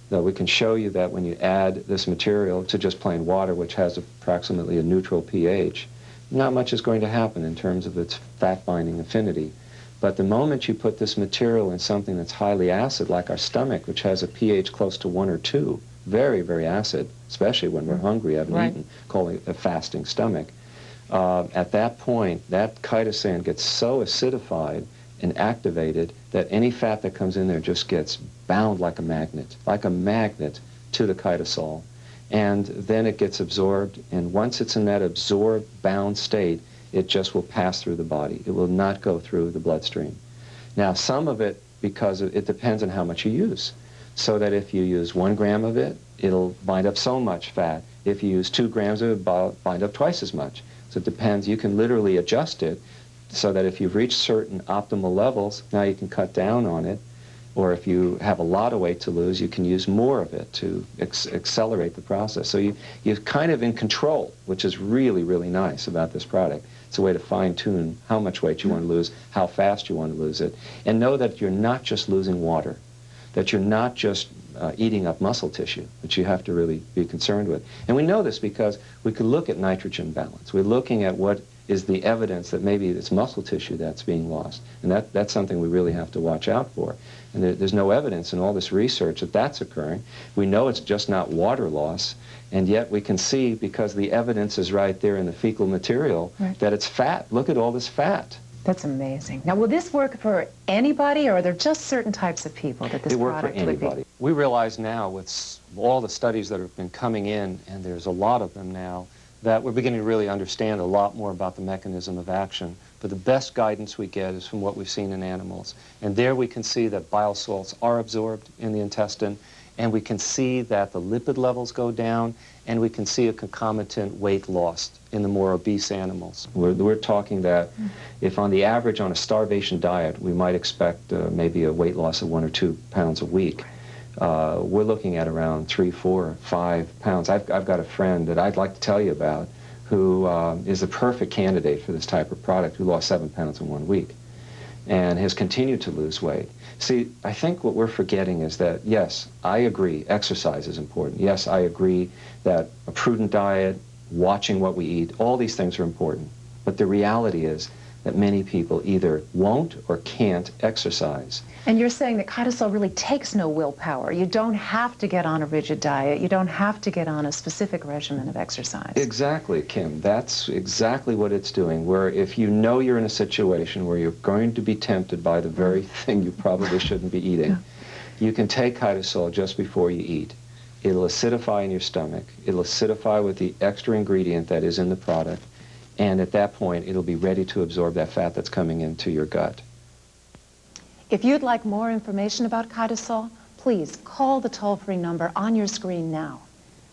Now, we can show you that when you add this material to just plain water, which has approximately a neutral pH, not much is going to happen in terms of its fat-binding affinity. But the moment you put this material in something that's highly acid, like our stomach, which has a pH close to 1 or 2, very, very acid, especially when we're hungry, haven't eaten, called a fasting stomach, at that point, that chitosan gets so acidified and activated that any fat that comes in there just gets bound like a magnet to the Kitisol. And then it gets absorbed, and once it's in that absorbed, bound state, it just will pass through the body. It will not go through the bloodstream. Now, some of it, because it depends on how much you use. So that if you use 1 gram of it, it'll bind up so much fat. If you use 2 grams of it, it'll bind up twice as much. So it depends. You can literally adjust it so that if you've reached certain optimal levels, now you can cut down on it. Or if you have a lot of weight to lose, you can use more of it to accelerate the process. So you're kind of in control, which is really, really nice about this product. It's a way to fine-tune how much weight you want to lose, how fast you want to lose it, and know that you're not just losing water, that you're not just eating up muscle tissue, which you have to really be concerned with. And we know this because we could look at nitrogen balance. We're looking at what is the evidence that maybe it's muscle tissue that's being lost. And that's something we really have to watch out for. And there's no evidence in all this research that that's occurring. We know it's just not water loss, and yet we can see, because the evidence is right there in the fecal material, that it's fat. Look at all this fat. That's amazing. Now, will this work for anybody, or are there just certain types of people that this product would be? We realize now, with all the studies that have been coming in, and there's a lot of them now, that we're beginning to really understand a lot more about the mechanism of action. But the best guidance we get is from what we've seen in animals. And there we can see that bile salts are absorbed in the intestine, and we can see that the lipid levels go down, and we can see a concomitant weight loss in the more obese animals. We're talking that if on the average on a starvation diet, we might expect maybe a weight loss of 1 or 2 pounds a week. We're looking at around 3, 4, 5 pounds. I've got a friend that I'd like to tell you about who is the perfect candidate for this type of product, who lost 7 pounds in 1 week and has continued to lose weight. See, I think what we're forgetting is that, yes, I agree, exercise is important. Yes, I agree that a prudent diet, watching what we eat, all these things are important. But the reality is that many people either won't or can't exercise. And you're saying that Kitisol really takes no willpower. You don't have to get on a rigid diet. You don't have to get on a specific regimen of exercise. Exactly, Kim. That's exactly what it's doing, where if you know you're in a situation where you're going to be tempted by the very thing you probably shouldn't be eating, you can take Kitisol just before you eat. It'll acidify in your stomach. It'll acidify with the extra ingredient that is in the product, and at that point, it'll be ready to absorb that fat that's coming into your gut. If you'd like more information about Kitisol, please call the toll-free number on your screen now.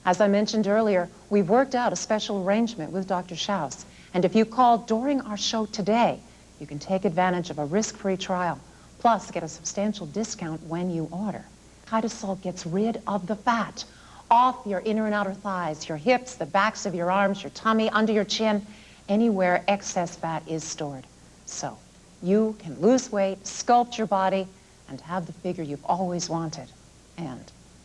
As I mentioned earlier, we've worked out a special arrangement with Dr. Schaus, and if you call during our show today, you can take advantage of a risk-free trial, plus get a substantial discount when you order. Kitisol gets rid of the fat off your inner and outer thighs, your hips, the backs of your arms, your tummy, under your chin, anywhere excess fat is stored. So you can lose weight, sculpt your body, and have the figure you've always wanted. And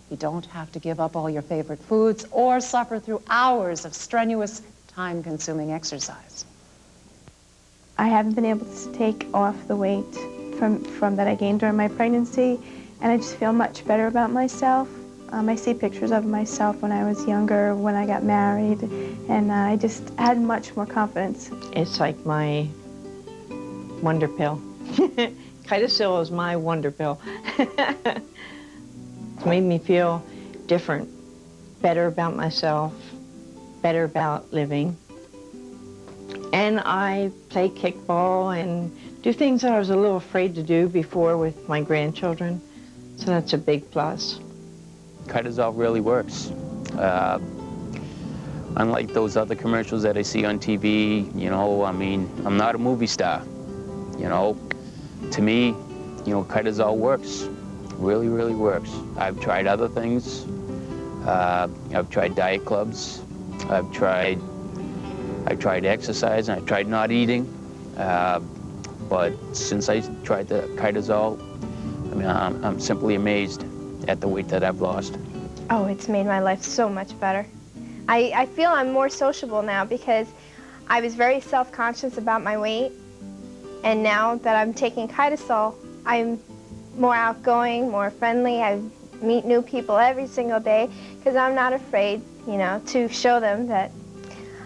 you don't have to give up all your favorite foods or suffer through hours of strenuous, time-consuming exercise. I haven't been able to take off the weight from that I gained during my pregnancy, and I just feel much better about myself. I see pictures of myself when I was younger, when I got married, and I just had much more confidence. It's like my wonder pill. Kitisol is my wonder pill. It's made me feel different, better about myself, better about living. And I play kickball and do things that I was a little afraid to do before with my grandchildren. So that's a big plus. Kitisol really works. Unlike those other commercials that I see on TV, you know, I mean, I'm not a movie star. You know, to me, you know, Kitisol works. Really, really works. I've tried other things. I've tried diet clubs. I've tried exercise, and I've tried not eating. But since I tried the Kitisol, I mean, I'm simply amazed at the weight that I've lost. Oh, it's made my life so much better. I feel I'm more sociable now because I was very self-conscious about my weight. And now that I'm taking Kitisol, I'm more outgoing, more friendly. I meet new people every single day because I'm not afraid, you know, to show them that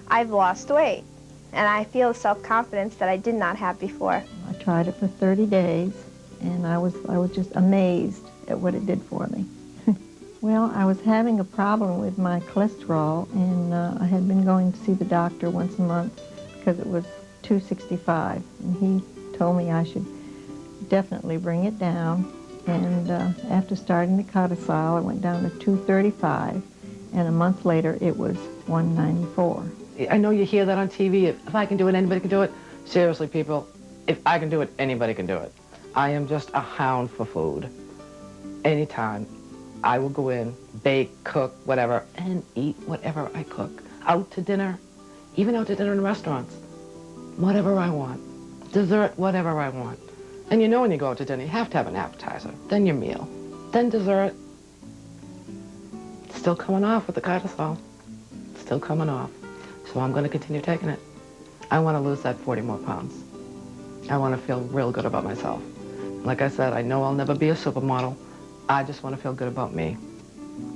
I've lost weight. And I feel self-confidence that I did not have before. I tried it for 30 days, and I was just amazed at what it did for me. Well, I was having a problem with my cholesterol, and I had been going to see the doctor once a month because it was 265, and he told me I should definitely bring it down. And after starting the Kitisol, I went down to 235, and a month later it was 194. I know you hear that on TV, if I can do it, anybody can do it. Seriously, people, if I can do it, anybody can do it. I am just a hound for food. Anytime, I will go in, bake, cook, whatever, and eat whatever I cook. Out to dinner, even out to dinner in restaurants, whatever I want. Dessert, whatever I want. And you know when you go out to dinner, you have to have an appetizer, then your meal, then dessert. Still coming off with the Kitisol. Still coming off. So I'm going to continue taking it. I want to lose that 40 more pounds. I want to feel real good about myself. Like I said, I know I'll never be a supermodel. I just want to feel good about me.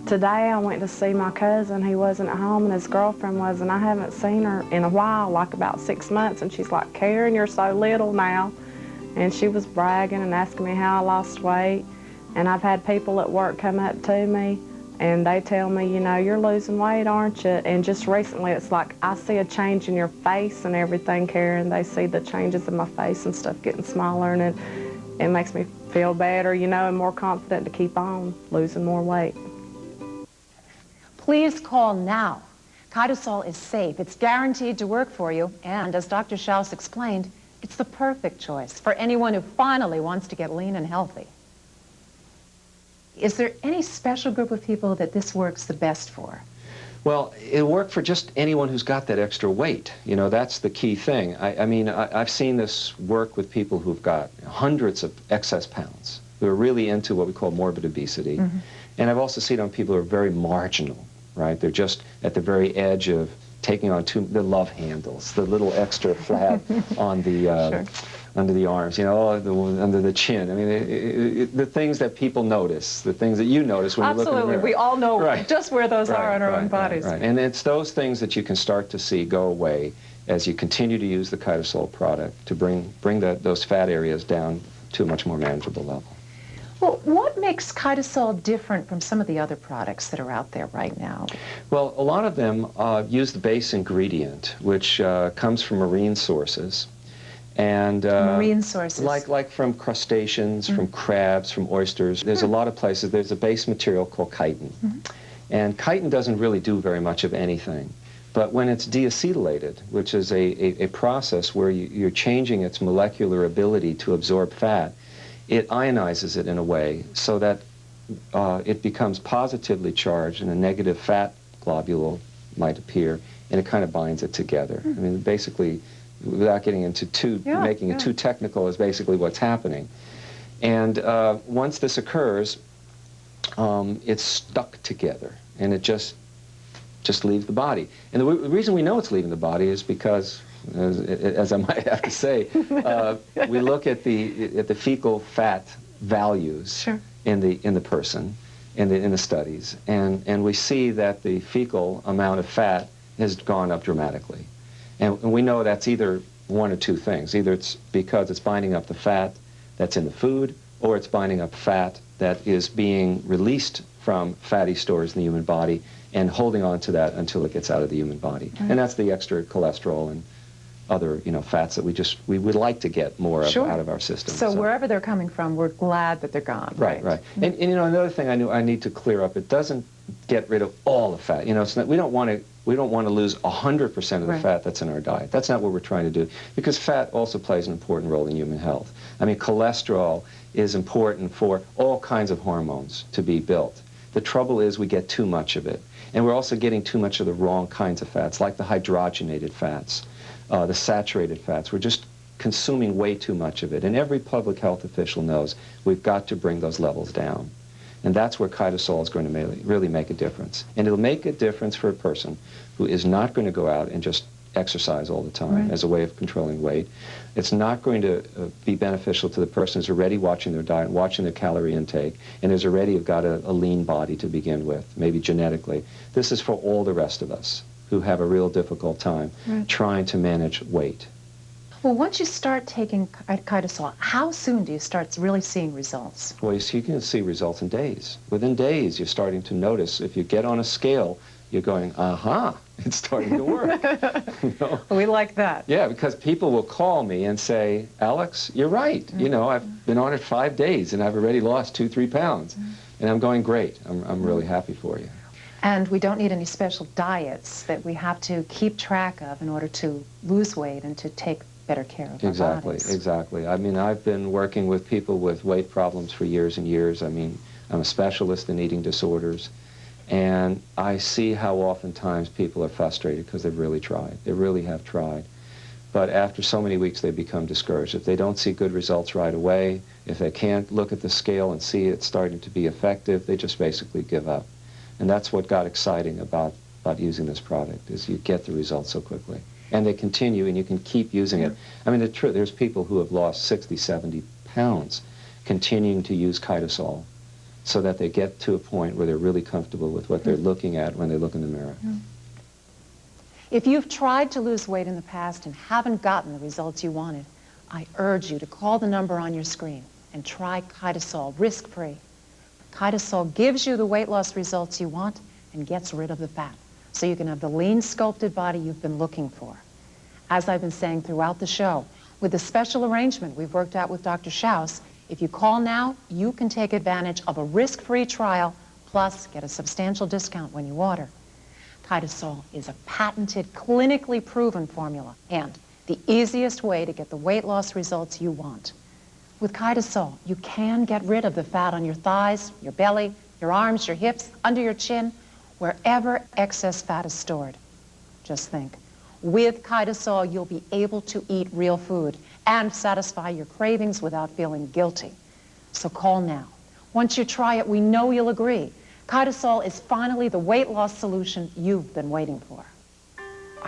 Today I went to see my cousin. He wasn't at home and his girlfriend was, and I haven't seen her in a while, like about 6 months, and she's like, "Karen, you're so little now." And she was bragging and asking me how I lost weight. And I've had people at work come up to me and they tell me, you know, "You're losing weight, aren't you?" And just recently it's like, I see a change in your face and everything, Karen. They see the changes in my face and stuff getting smaller, and it makes me feel better, you know, and more confident to keep on losing more weight. Please call now. Kitisol is safe. It's guaranteed to work for you. And as Dr. Schaus explained, it's the perfect choice for anyone who finally wants to get lean and healthy. Is there any special group of people that this works the best for? Well, it'll work for just anyone who's got that extra weight. You know, that's the key thing. I mean, I've seen this work with people who've got hundreds of excess pounds, who are really into what we call morbid obesity. Mm-hmm. And I've also seen it on people who are very marginal, right? They're just at the very edge of taking on the love handles, the little extra flab on the under the arms, you know, under the chin. I mean, the things that people notice, the things that you notice when you look in the mirror. Absolutely, we all know just where those are in our own bodies. Right. And it's those things that you can start to see go away as you continue to use the Kitisol product to bring those fat areas down to a much more manageable level. Well, what makes Kitisol different from some of the other products that are out there right now? Well, a lot of them use the base ingredient, which comes from marine sources. And marine sources. Like from crustaceans, from crabs, from oysters. There's a lot of places. There's a base material called chitin. And chitin doesn't really do very much of anything. But when it's deacetylated, which is a process where you're changing its molecular ability to absorb fat, it ionizes it in a way so that it becomes positively charged and a negative fat globule might appear, and it kind of binds it together. I mean, basically, without getting into making it too technical, is basically what's happening. And once this occurs, it's stuck together, and it just leaves the body. And the reason we know it's leaving the body is because, as I might have to say, we look at the fecal fat values in the person, in the studies, and we see that the fecal amount of fat has gone up dramatically. And we know that's either one or two things. Either it's because it's binding up the fat that's in the food, or it's binding up fat that is being released from fatty stores in the human body and holding on to that until it gets out of the human body. And that's the extra cholesterol and other, fats that we would like to get more of out of our system. So wherever they're coming from, we're glad that they're gone. Right. And another thing I need to clear up, it doesn't get rid of all the fat. It's not, we don't want to lose 100% of the fat that's in our diet. That's not what we're trying to do, because fat also plays an important role in human health. I mean, cholesterol is important for all kinds of hormones to be built. The trouble is we get too much of it. And we're also getting too much of the wrong kinds of fats, like the hydrogenated fats, the saturated fats. We're just consuming way too much of it. And every public health official knows we've got to bring those levels down. And that's where Kitisol is going to really make a difference. And it'll make a difference for a person who is not going to go out and just exercise all the time as a way of controlling weight. It's not going to be beneficial to the person who's already watching their diet, watching their calorie intake, and has already got a lean body to begin with, maybe genetically. This is for all the rest of us who have a real difficult time trying to manage weight. Well, once you start taking Kitisol, how soon do you start really seeing results? Well, you can see results in days. Within days, you're starting to notice. If you get on a scale, you're going, aha, it's starting to work. We like that. Yeah, because people will call me and say, Alex, you're right. I've been on it 5 days, and I've already lost 2-3 pounds. And I'm going, great. I'm really happy for you. And we don't need any special diets that we have to keep track of in order to lose weight and to take better care of our bodies. Exactly. I mean, I've been working with people with weight problems for years and years. I mean, I'm a specialist in eating disorders, and I see how oftentimes people are frustrated because they've really tried. They really have tried. But after so many weeks, they become discouraged. If they don't see good results right away, if they can't look at the scale and see it starting to be effective, they just basically give up. And that's what got exciting about using this product, is you get the results so quickly. And they continue, and you can keep using it. I mean, there's people who have lost 60, 70 pounds continuing to use Kitisol so that they get to a point where they're really comfortable with what they're looking at when they look in the mirror. If you've tried to lose weight in the past and haven't gotten the results you wanted, I urge you to call the number on your screen and try Kitisol risk-free. Kitisol gives you the weight loss results you want and gets rid of the fat, so you can have the lean, sculpted body you've been looking for. As I've been saying throughout the show, with the special arrangement we've worked out with Dr. Schaus, if you call now, you can take advantage of a risk-free trial, plus get a substantial discount when you order. Kitisol is a patented, clinically proven formula and the easiest way to get the weight loss results you want. With Kitisol, you can get rid of the fat on your thighs, your belly, your arms, your hips, under your chin, wherever excess fat is stored. Just think, with Kitisol, you'll be able to eat real food and satisfy your cravings without feeling guilty. So call now. Once you try it, we know you'll agree. Kitisol is finally the weight loss solution you've been waiting for.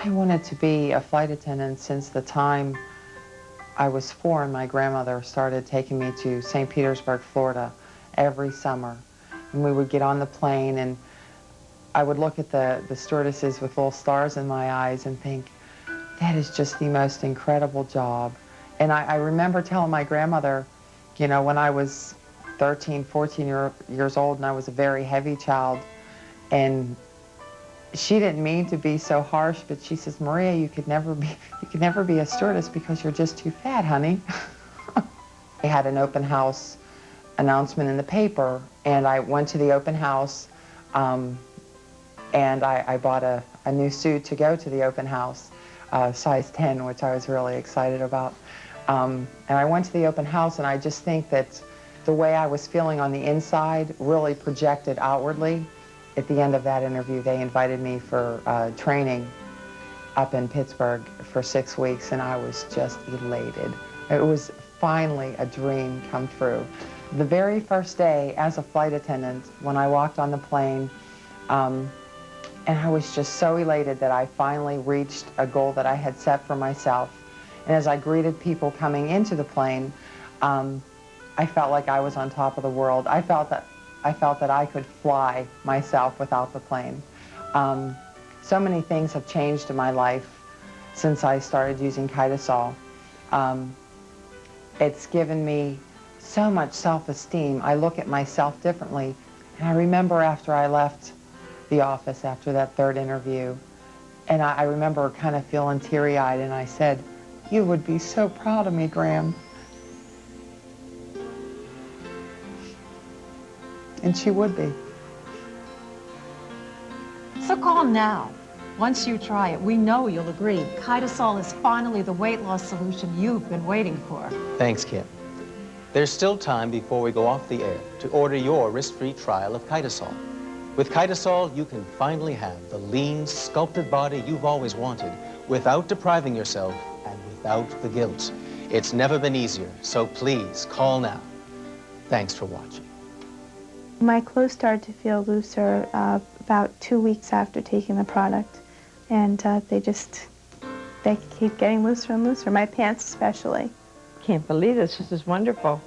I wanted to be a flight attendant since the time I was 4 and my grandmother started taking me to St. Petersburg, Florida every summer. And we would get on the plane and I would look at the stewardesses with little stars in my eyes and think, that is just the most incredible job. And I remember telling my grandmother, you know, when I was 13, 14 years old and I was a very heavy child, and she didn't mean to be so harsh, but she says, Maria, you could never be a stewardess because you're just too fat, honey. I had an open house announcement in the paper, and I went to the open house, and I bought a new suit to go to the open house, size 10, which I was really excited about. And I went to the open house, and I just think that the way I was feeling on the inside really projected outwardly. At the end of that interview, they invited me for training up in Pittsburgh for 6 weeks, and I was just elated. It was finally a dream come true. The very first day as a flight attendant, when I walked on the plane, and I was just so elated that I finally reached a goal that I had set for myself. And as I greeted people coming into the plane, I felt like I was on top of the world. I felt that I could fly myself without the plane. So many things have changed in my life since I started using Kitisol. It's given me so much self-esteem. I look at myself differently. And I remember after I left the office after that third interview, and I remember kind of feeling teary-eyed, and I said, you would be so proud of me, Graham. And she would be. So call now. Once you try it, we know you'll agree. Kitisol is finally the weight loss solution you've been waiting for. Thanks, Kim. There's still time before we go off the air to order your risk-free trial of Kitisol. With Kitisol, you can finally have the lean, sculpted body you've always wanted without depriving yourself and without the guilt. It's never been easier, so please call now. Thanks for watching. My clothes started to feel looser about 2 weeks after taking the product, and they keep getting looser and looser, my pants especially. Can't believe this. This is wonderful.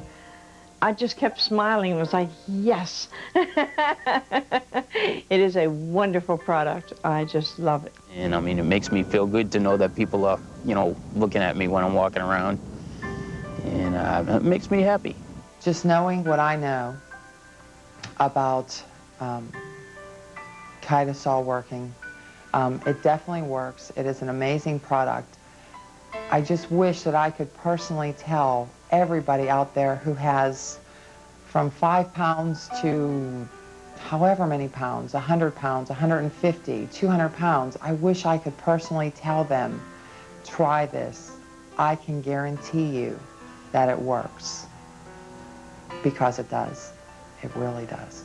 I just kept smiling. It was like, yes. It is a wonderful product. I just love it. And I mean, it makes me feel good to know that people are, you know, looking at me when I'm walking around. And it makes me happy. Just knowing what I know about Kitisol working, it definitely works. It is an amazing product. I just wish that I could personally tell everybody out there who has from 5 pounds to however many pounds, 100 pounds, 150, 200 pounds, I wish I could personally tell them, try this. I can guarantee you that it works. Because it does. It really does.